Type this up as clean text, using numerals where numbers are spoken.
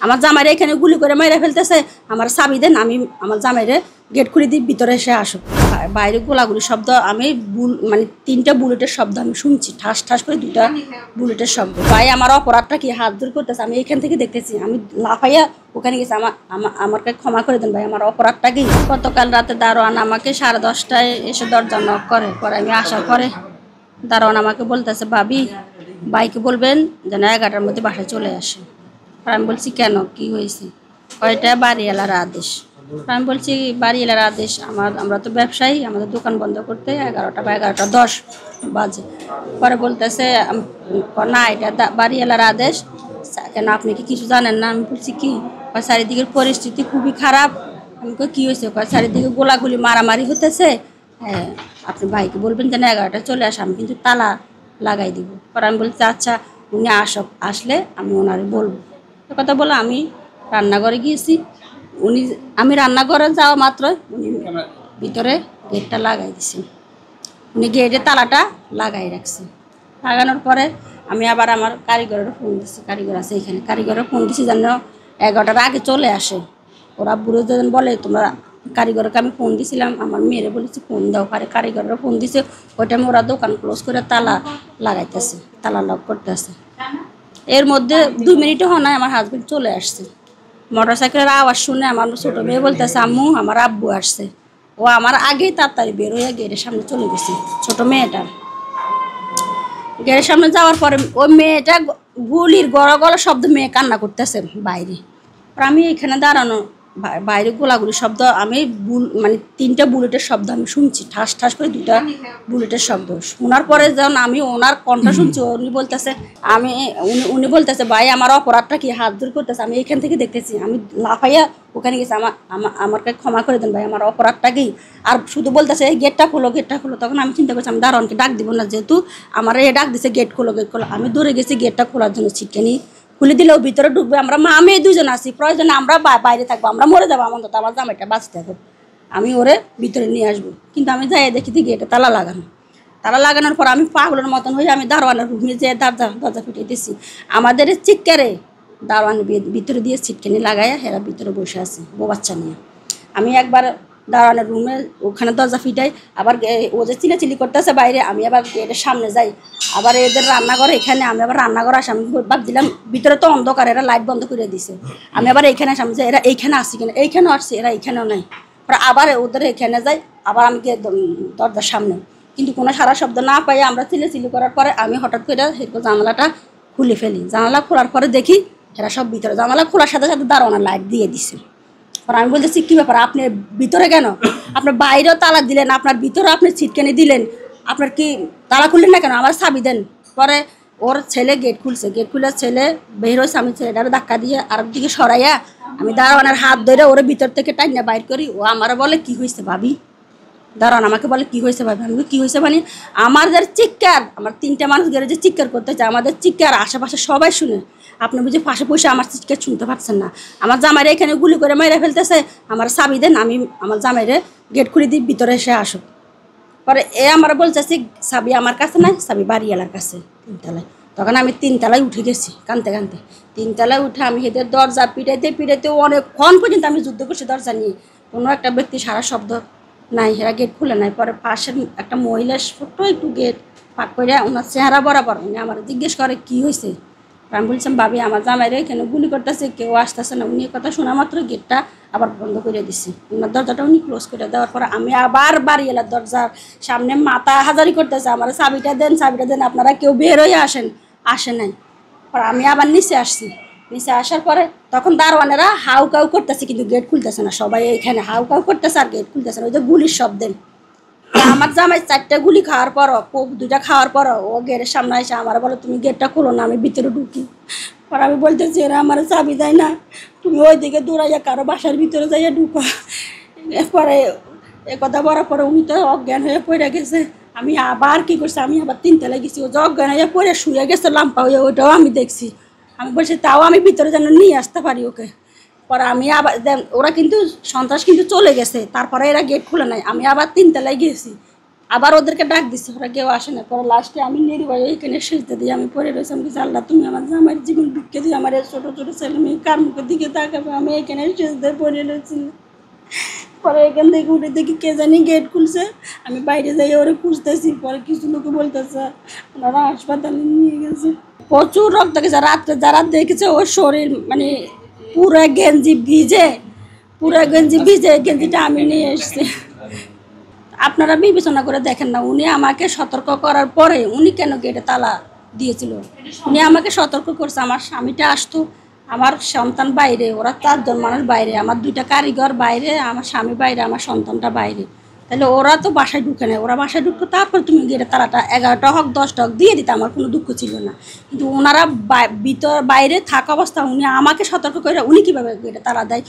আমার জামাইরে এখানে গুলি করে মেরে ফেলতেছে, আমার চাবি দেন, আমি আমার জামাইরে গেট খুলে দিই, ভিতরে এসে আসো। বাইরে গোলাগুলি শব্দ, আমি মানে 3টা বুলেটের শব্দ আমি শুনছি, ঠাস ঠাস করে 2টা বুলেটের শব্দ। ভাই আমার অপরাধটা কি, হাত ধরে করতেছে, আমি এখান থেকে দেখতেছি, আমি লাফাইয়া ওখানে গেছি, আমাকে ক্ষমা করে দেন ভাই, আমার অপরাধটা কি। গতকাল রাতে দারোয়ান আমাকে 10:30টায় এসে দরজা নক করে, পরে আমি আসার পরে দারোয়ান আমাকে বলতেছে, ভাবি ভাইকে বলবেন যেন 11টার মধ্যে বাসায় চলে আসে। আর আমি বলছি কেন, কি হয়েছে? কয়টা বাড়িওয়ালার আদেশ। আমি বলছি বাড়িওয়ালার আদেশ, আমরা তো ব্যবসায়ী, আমাদের দোকান বন্ধ করতে 11টা বা 11:10 বাজে। পরে বলতেছে না, এটা বাড়িওয়ালার আদেশ। কেন, আপনি কি কিছু জানেন না? আমি বলছি কি? চারিদিকের পরিস্থিতি খুবই খারাপ। আমি কি হয়েছে? চারিদিকে গোলাগুলি মারামারি হতেছে। হ্যাঁ, আপনি ভাইকে বলবেন যেন 11টায় চলে আসে, আমি কিন্তু তালা লাগাই দিব। পরে আমি বলছি আচ্ছা, উনি আসলে আমি ওনারে বলবো। কথা বলে আমি রান্নাঘরে গিয়েছি। আমি রান্নাঘরে যাওয়া মাত্র উনি ভিতরে গেটটা লাগাই দিছি। উনি গেটে তালাটা লাগাই রাখছে। লাগানোর পরে আমি আবার আমার কারিগরের ফোন দিছি, কারিগর আছে এখানে, কারিগরের ফোন দিছি যেন 11টার আগে চলে আসে। ওরা বুড়ো যেন বলে তোমরা, কারিগরকে আমি ফোন দিছিলাম, আমার মেয়েরে বলেছি ফোন দাও, কারিগরের ফোন দিছে। ওই টাইমে ওরা দোকান ক্লোজ করে তালা লাগাইতেছে, তালা লক করতেছে। এর মধ্যে 2 মিনিটও হয় না, আমার হাজবেন্ড চলে আসছে। মোটরসাইকেলের আওয়াজ শুনে আমার ছোটো মেয়ে বলতেছে, আম্মু আমার আব্বু আসছে। ও আমার আগেই তাড়াতাড়ি বের হয়ে গেটের সামনে চলে গেছে। ছোটো মেয়েটা গেটের সামনে যাওয়ার পরে ওই মেয়েটা গুলির গড় শব্দ, মেয়ে কান্না করতেছে বাইরে। আর আমি এখানে দাঁড়ানো, বাইরে গোলাগুলি শব্দ, আমি মানে 3টা বুলেটের শব্দ আমি শুনছি, ঠাস ঠাস করে 2টা বুলেটের শব্দ। শোনার পরে যখন আমি ওনার কণ্ঠ শুনছি, উনি বলতেছে ভাই আমার অপরাধটা কি, হাত ধরে করতেছে, আমি এখান থেকে দেখতেছি, আমি লাফাইয়া ওখানে গেছি, আমাকে ক্ষমা করে দেন ভাই, আমার অপরাধটা কি। আর শুধু বলতেছে এই গেটটা খোলো, গেটটা খোলো। তখন আমি চিন্তা করছি আমি দারোয়ানকে ডাক দিব না, যেহেতু আমার এ ডাক দিছে গেট খোলো, গেট খোলো। আমি দৌড়ে গেছি গেটটা খোলার জন্য, ছিটকানি খুলে দিলেও ভিতরে ঢুকবে, আমরা মা মেয়ে 2জন আছি, প্রয়োজনে আমরা বাইরে থাকবো, আমরা মরে যাবো, আমার জামাইটা বাঁচতে হবে, আমি ওরে ভিতরে নিয়ে আসবো। কিন্তু আমি যাই দেখি গেটে তালা লাগানো। তালা লাগানোর পর আমি পাগলের মতন হয়ে আমি দারোয়ানের রুমে যেয়ে দরজা ফিটিয়ে দিচ্ছি। আমাদের চিৎকারে দারোয়ান ভিতরে দিয়ে ছিটকানি লাগাইয়া হেরা ভিতরে বসে আছে বউ বাচ্চা নিয়ে। আমি একবার দারোয়ানের রুমে ওখানে দরজা ফিটাই, আবার ও যে চিলাচিলি করতেছে বাইরে, আমি আবার গেটের সামনে যাই, আবার এদের রান্নাঘর এখানে, আমি আবার রান্নাঘর আসি। আমি ভাবছিলাম ভিতরে তো অন্ধকার, এরা লাইট বন্ধ করে দিছে। আমি আবার এইখানে সামনে যাই, এরা এইখানে আসছি কিনা, এইখানেও আসছি, এরা এইখানেও নাই। আবার ওদের এখানে যাই, আবার আমি দরজার সামনে, কিন্তু কোনো সারা শব্দ না পাই। আমরা চিলি করার পরে আমি হঠাৎ করে জানালাটা খুলে ফেলি। জানালা খোলার পরে দেখি এরা সব ভিতরে। জানালা খোলার সাথে সাথে দারোয়ানের লাইট দিয়ে দিছে। পরে আমি বলতেছি কী ব্যাপার, আপনি ভিতরে কেন? আপনার বাইরেও তালা দিলেন, আপনার ভিতরে আপনি ছিটকানি দিলেন, আপনার কি তালা খুললেন না কেন? আমার চাবি দেন। পরে ওর ছেলে গেট খুলছে, গেট খুলে ছেলে বের হয়েছে। আমি ছেলেটারে ধাক্কা দিয়ে আরেকদিকে সরাইয়া আমি দারোয়ানের হাত ধরে ওরে ভিতর থেকে টাইনা বাইর করি। ও আমার বলে কি হয়েছে ভাবি? দারোয়ান আমাকে বলে কি হয়েছে ভাবি? আমি কী হয়েছে মানে আমাদের চিৎকার, আমার 3টা মানুষ গেলে যে চিৎকার করতেছে, আমাদের চিৎকার আশেপাশে সবাই শুনে, আপনি বুঝি পাশে পয়সা আমার চিৎকার শুনতে পাচ্ছেন না? আমার জামাইরে এখানে গুলি করে মেরে ফেলতেছে, আমার চাবি দেন, আমি আমার জামাইরে গেট খুলে দিই, ভিতরে এসে আসো। পরে আমার বলতেছি চাবি আমার কাছে নাই, চাবি বাড়িওয়ালার কাছে 3তলায়। তখন আমি 3তলায় উঠে গেছি কানতে কানতে। 3তলায় উঠে আমি এদের দরজা পিটাইতে অনেকক্ষণ পর্যন্ত আমি যুদ্ধ করছি দরজা নিয়ে। কোনো একটা ব্যক্তি সারা শব্দ নাই, এরা গেট খুলে নাই। পরে পাশের একটা মহিলা ছোট্ট একটু গেট পাক করে, ওনার চেহারা বরাবর, উনি আমার জিজ্ঞেস করে কি হয়েছে। আমি বলছিলাম ভাবি আমার জামাইরে এখানে গুলি করতেছে, কেউ আসতেছে না। উনি কথা শোনা মাত্র গেটটা আবার বন্ধ করে দিছি, ওনার দরজাটা উনি ক্লোজ করে দেওয়ার পর আমি আবার বাড়িওয়ালার দরজার সামনে মাথা হাজারি করতেছে, আমার চাবিটা দেন, আপনারা কেউ বের হয়ে আসে নাই। পর আমি আবার নিচে আসছি। নিচে আসার পরে তখন দারোয়ানেরা হাউ কাউ করতেছে, কিন্তু গেট খুলতেছে না। সবাই এখানে হাউ কাউ করতেছে আর গেট খুলতেছে না, ওই যে গুলির শব্দে। আমার জামাই 4টা গুলি খাওয়ার পর, কোপ 2টা খাওয়ার পর ও গেটের সামনে এসে আমার বলে তুমি গেটটা খোলো না, আমি ভিতরে ঢুকি। পর আমি বলতেছি এরা আমার চাবি দেয় না, তুমি ওইদিকে দৌড়াইয়া কারো বাসার ভিতরে যাইয়া ঢুকো। পরে কথা বলার পরে উনি তো অজ্ঞান হয়ে পড়ে গেছে। আমি আবার কি করছি, আমি আবার 3তলায় গেছি, ও যে অজ্ঞান হয়ে পড়ে শুয়ে গেছে লাম্পা হয়ে, ওইটাও আমি দেখছি। আমি বলছি তাও আমি ভিতরে যেন নিয়ে আসতে পারি ওকে। পরে আমি আবার ওরা কিন্তু সন্ত্রাস কিন্তু চলে গেছে, তারপরে এরা গেট খুলে নাই। আমি আবার 3তলায় গেছি, আবার ওদেরকে ডাক দিচ্ছে, ওরা কেউ আসে না। পরে লাস্টে আমি নির্ভয় এখানে সেজতে দিই, আমি পরে রয়েছি। আমি আল্লাহ তুমি আমার জামাইয়ের জীবন ঢুকে দিই, আমার ছোটো ছোটো ছেলে মেয়ে কার মুখের দিকে তাকাবে, আমি এখানে সেজতে পরে রয়েছি। পরে এখান থেকে উঠে দেখি কে জানি গেট খুলছে, আমি বাইরে যাই ওরা খুঁজতেছি। পরে কিছু লোকে বলতেছে ওনারা হাসপাতালে নিয়ে গেছে। প্রচুর রক্ত গেছে। রাত্রে যারা দেখেছে ওর শরীর মানে পুরো গেঞ্জি ভিজে, পুরো গেঞ্জি ভিজে, গেঞ্জিটা আমি নিয়ে এসেছি। আপনারা বিবেচনা করে দেখেন না, উনি আমাকে সতর্ক করার পরে উনি কেন গেটে তালা দিয়েছিল? উনি আমাকে সতর্ক করছে, আমার স্বামীটা আসতো, আমার সন্তান বাইরে, ওরা 4 জন মানুষ বাইরে, আমার 2টা কারিগর বাইরে, আমার স্বামী বাইরে, আমার সন্তানটা বাইরে। তাহলে ওরা তো বাসায় ঢুকে নেয়, ওরা বাসায় ঢুকতো, তারপর তুমি গেটে তালাটা 11টা হোক 10টা হোক দিয়ে দিতে, আমার কোনো দুঃখ ছিল না। কিন্তু ওনারা ভিতর বাইরে থাকা অবস্থা উনি আমাকে সতর্ক করে উনি কীভাবে গেটে তালা দেয়?